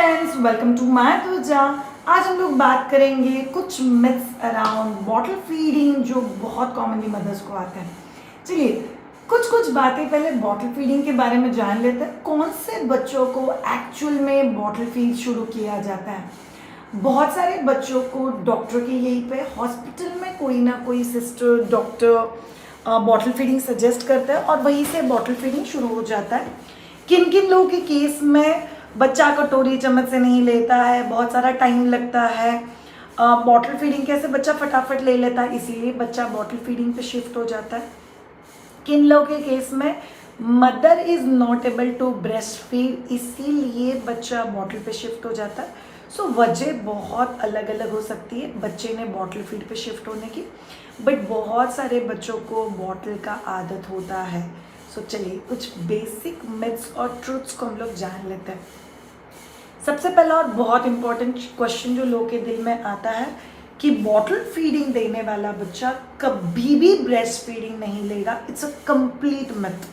Friends, welcome to my त्वचा। आज हम लोग बात करेंगे कुछ मिथ्स अराउंड बॉटल फीडिंग जो बहुत कॉमनली मदर्स को आते हैं। चलिए कुछ बातें पहले बॉटल फीडिंग के बारे में जान लेते हैं। कौन से बच्चों को एक्चुअल में बॉटल फीड शुरू किया जाता है। बहुत सारे बच्चों को डॉक्टर के यहीं पे हॉस्पिटल में कोई ना कोई sister doctor bottle feeding suggest करता है और वहीं से बॉटल फीडिंग शुरू हो जाता है। किन किन लोगों के केस में बच्चा कटोरी चम्मच से नहीं लेता है, बहुत सारा टाइम लगता है। बॉटल फीडिंग कैसे बच्चा फटाफट ले लेता है, इसीलिए बच्चा बॉटल फीडिंग पे शिफ्ट हो जाता है। किन लोगों के केस में mother is not able to breast feed, इसीलिए बच्चा बॉटल पे शिफ्ट हो जाता है। सो वजह बहुत अलग अलग हो सकती है बच्चे ने बॉटल फीड पे शिफ्ट होने की, बट बहुत सारे बच्चों को बॉटल का आदत होता है। सो चलिए कुछ बेसिक मिथ्स और ट्रूथ्स को हम लोग जान लेते हैं। सबसे पहला और बहुत इंपॉर्टेंट क्वेश्चन जो लोगों के दिल में आता है कि बॉटल फीडिंग देने वाला बच्चा कभी भी ब्रेस्ट फीडिंग नहीं लेगा। It's a complete myth.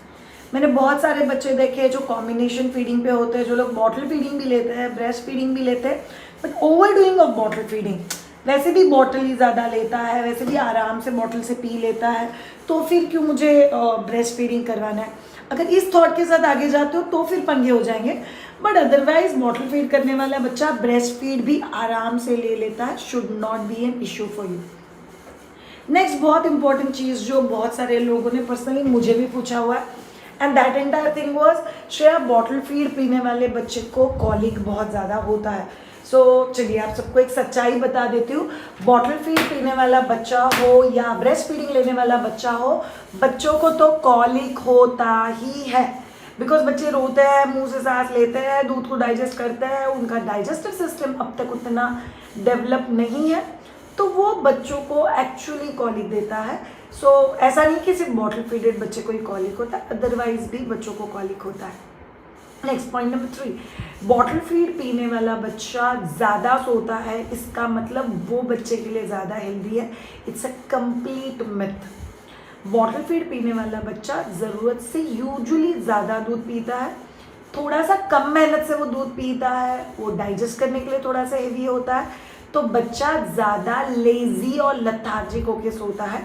मैंने बहुत सारे बच्चे देखे हैं जो कॉम्बिनेशन फीडिंग पे होते हैं, जो लोग बॉटल फीडिंग भी लेते हैं, ब्रेस्ट फीडिंग भी लेते हैं, but over doing of bottle feeding. वैसे भी बॉटल ही ज़्यादा लेता है, वैसे भी आराम से बॉटल से पी लेता है, तो फिर क्यों मुझे ब्रेस्ट फीडिंग करवाना है। अगर इस थॉट के साथ आगे जाते हो तो फिर पंगे हो जाएंगे, बट अदरवाइज बॉटल फीड करने वाला बच्चा ब्रेस्ट फीड भी आराम से ले लेता है। Should not be an issue for you. Next बहुत इंपॉर्टेंट चीज़ जो बहुत सारे लोगों ने पर्सनली मुझे भी पूछा हुआ है, and that entire thing was, Shreya bottle feed पीने वाले बच्चे को कॉलिक बहुत ज़्यादा होता है। सो चलिए आप सबको एक सच्चाई बता देती हूँ। बॉटल फीड पीने वाला बच्चा हो या ब्रेस्ट फीडिंग लेने वाला बच्चा हो, बच्चों को तो कॉलिक होता ही है। बिकॉज बच्चे रोते हैं, मुंह से सांस लेते हैं, दूध को डाइजेस्ट करते हैं, उनका डाइजेस्टिव सिस्टम अब तक उतना डेवलप नहीं है, तो वो बच्चों को एक्चुअली कॉलिक देता है। सो ऐसा नहीं कि सिर्फ बॉटल फीडेड बच्चे को ही कॉलिक होता है, अदरवाइज भी बच्चों को कॉलिक होता है। Next point number 3, bottle feed पीने वाला बच्चा ज़्यादा सोता है, इसका मतलब वो बच्चे के लिए ज़्यादा हेल्दी है। It's a complete myth. Bottle feed पीने वाला बच्चा ज़रूरत से यूजुअली ज़्यादा दूध पीता है, थोड़ा सा कम मेहनत से वो दूध पीता है, वो डाइजेस्ट करने के लिए थोड़ा सा हेवी होता है, तो बच्चा ज़्यादा लेज़ी और लथार्जिक होके सोता है।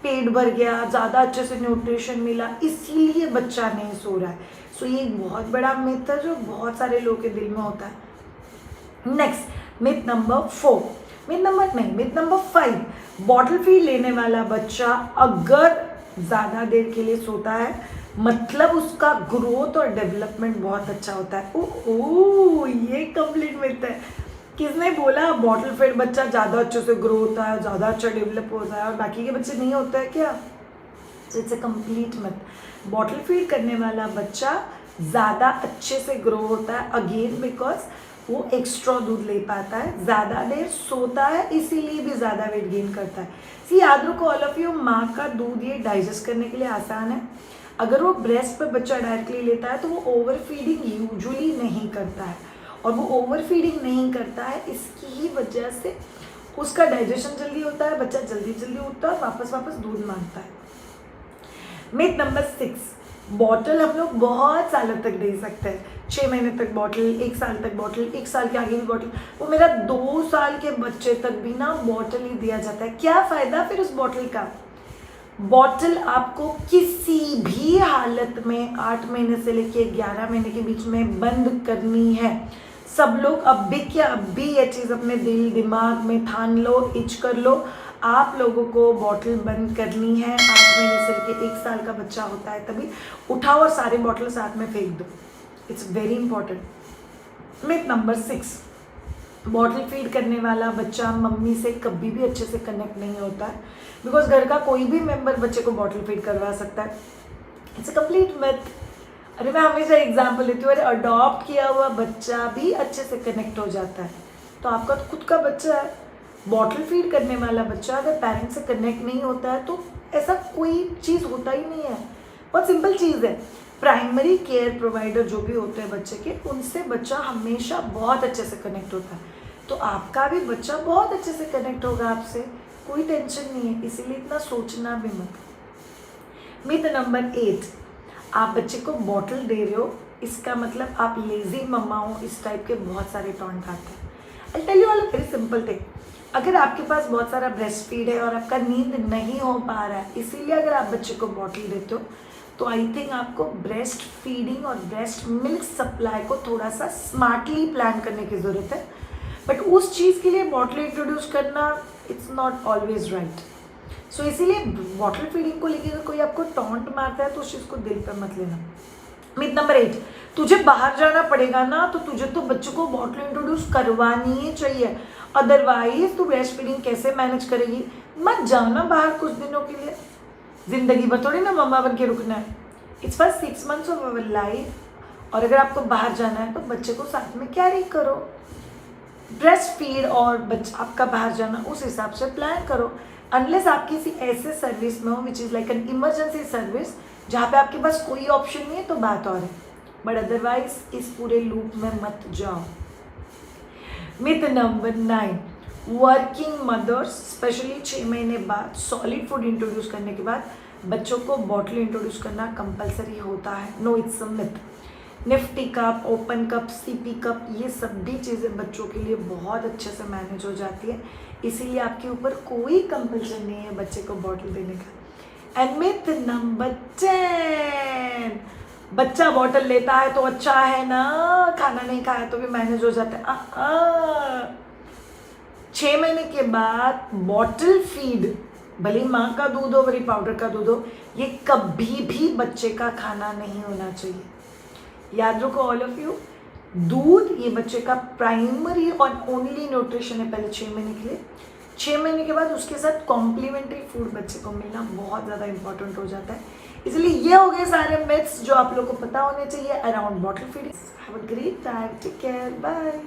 पेट भर गया, ज़्यादा अच्छे से न्यूट्रिशन मिला, इसीलिए बच्चा नहीं सो रहा है। सो ये एक बहुत बड़ा मिथ है जो बहुत सारे लोगों के दिल में होता है। Next myth number 4, myth number 5, bottle feed लेने वाला बच्चा अगर ज़्यादा देर के लिए सोता है मतलब उसका ग्रोथ और डेवलपमेंट बहुत अच्छा होता है। ओह ये कंप्लीट मिथ है। किसने बोला बॉटल फीड बच्चा ज़्यादा अच्छे से ग्रो होता है, ज़्यादा अच्छा डेवलप होता है और बाकी के बच्चे नहीं होता है क्या? It's a complete myth. Bottle feed करने वाला बच्चा ज़्यादा अच्छे से ग्रो होता है, अगेन बिकॉज वो एक्स्ट्रा दूध ले पाता है, ज़्यादा देर सोता है, इसीलिए भी ज़्यादा वेट गेन करता है। सी याद रखो ऑल ऑफ यू, माँ का दूध ये डाइजेस्ट करने के लिए आसान है। अगर वो ब्रेस्ट पर बच्चा डायरेक्टली लेता है तो वो ओवर फीडिंग यूजुअली नहीं करता है, और वो ओवर फीडिंग नहीं करता है इसकी ही वजह से उसका डाइजेशन जल्दी होता है, बच्चा जल्दी उठता है और वापस दूध मांगता है। मिथ नंबर 6, बॉटल हम लोग बहुत सालों तक दे सकते हैं, 6 महीने तक बॉटल, 1 साल तक बॉटल, 1 साल के आगे भी बॉटल। वो मेरा 2 साल के बच्चे तक भी ना बॉटल ही दिया जाता है। क्या फ़ायदा फिर उस बॉटल का? बॉटल आपको किसी भी हालत में 8 महीने से लेके 11 महीने के बीच में बंद करनी है। सब लोग अब भी ये चीज़ अपने दिल दिमाग में ठान लो, इच कर लो, आप लोगों को बॉटल बंद करनी है। 8 महीने से लेके 1 साल का बच्चा होता है तभी उठाओ और सारे बॉटल साथ में फेंक दो। It's very important. Myth number 6, bottle feed करने वाला बच्चा मम्मी से कभी भी अच्छे से कनेक्ट नहीं होता है, बिकॉज घर का कोई भी मेंबर बच्चे को बॉटल फीड करवा सकता है। It's a complete myth. अरे मैं हमेशा एग्जाम्पल देती हूँ, अरे अडॉप्ट किया हुआ बच्चा भी अच्छे से कनेक्ट हो जाता है, तो आपका तो खुद का बच्चा है। बॉटल फीड करने वाला बच्चा अगर पेरेंट्स से कनेक्ट नहीं होता है तो ऐसा कोई चीज़ होता ही नहीं है। बहुत सिंपल चीज़ है, प्राइमरी केयर प्रोवाइडर जो भी होते हैं बच्चे के, उनसे बच्चा हमेशा बहुत अच्छे से कनेक्ट होता है, तो आपका भी बच्चा बहुत अच्छे से कनेक्ट होगा आपसे, कोई टेंशन नहीं है, इसीलिए इतना सोचना भी मत। मिथ नंबर 8, आप बच्चे को बॉटल दे रहे हो इसका मतलब आप लेजी मम्मा हो, इस टाइप के बहुत सारे टॉन्ट आते हैं। I tell you all very simple thing, अगर आपके पास बहुत सारा ब्रेस्ट फीड है और आपका नींद नहीं हो पा रहा है, इसीलिए अगर आप बच्चे को बॉटल देते हो, तो आई थिंक आपको ब्रेस्ट फीडिंग और ब्रेस्ट मिल्क सप्लाई को थोड़ा सा स्मार्टली प्लान करने की ज़रूरत है। बट उस चीज़ के लिए बॉटल इंट्रोड्यूस करना इट्स नॉट ऑलवेज राइट। सो इसीलिए बॉटल फीडिंग को लेकर अगर कोई आपको टॉन्ट मारता है तो उस चीज़ को दिल पर मत लेना। मिथ नंबर 8, तुझे बाहर जाना पड़ेगा ना, तो तुझे तो बच्चों को बॉटल इंट्रोड्यूस करवानी ही चाहिए, अदरवाइज तू ब्रेस्ट फीडिंग कैसे मैनेज करेगी। मत जाओ ना बाहर कुछ दिनों के लिए, जिंदगी भर थोड़ी ना मम्मा बन के रुकना है। It's for 6 months of our life. और अगर आपको बाहर जाना है तो बच्चे को साथ में कैरी करो, ब्रेस्ट फीड और बच्चा आपका बाहर जाना उस हिसाब से प्लान करो। अनलेस आप किसी ऐसे सर्विस में हो which is like an emergency service, जहाँ पे आपके पास कोई ऑप्शन नहीं है, तो बात और है, बट अदरवाइज इस पूरे लूप में मत जाओ। Myth number 9, working mothers specially 6 महीने बाद सॉलिड फूड इंट्रोड्यूस करने के बाद बच्चों को बॉटल इंट्रोड्यूस करना कंपलसरी होता है। No, it's a myth. Nifty cup, open cup, sippy cup, ये सब भी चीज़ें बच्चों के लिए बहुत अच्छे से मैनेज हो जाती है, इसीलिए आपके ऊपर कोई कंपल्शन नहीं है बच्चे को बॉटल देने का। एंड मिथ नंबर 10, बच्चा बॉटल लेता है तो अच्छा है ना, खाना नहीं खाया तो भी मैनेज हो जाता है। 6 महीने के बाद बॉटल फीड, भले माँ का दूध हो भले पाउडर का दूध हो, ये कभी भी बच्चे का खाना नहीं होना चाहिए। याद रखो ऑल ऑफ यू, दूध ये बच्चे का प्राइमरी और ओनली न्यूट्रिशन है पहले 6 महीने के लिए। 6 महीने के बाद उसके साथ कॉम्प्लीमेंट्री फूड बच्चे को मिलना बहुत ज़्यादा इंपॉर्टेंट हो जाता है। इसलिए ये हो गए सारे मिथ्स जो आप लोगों को पता होने चाहिए around bottle feeding. Have a great time, take care, bye.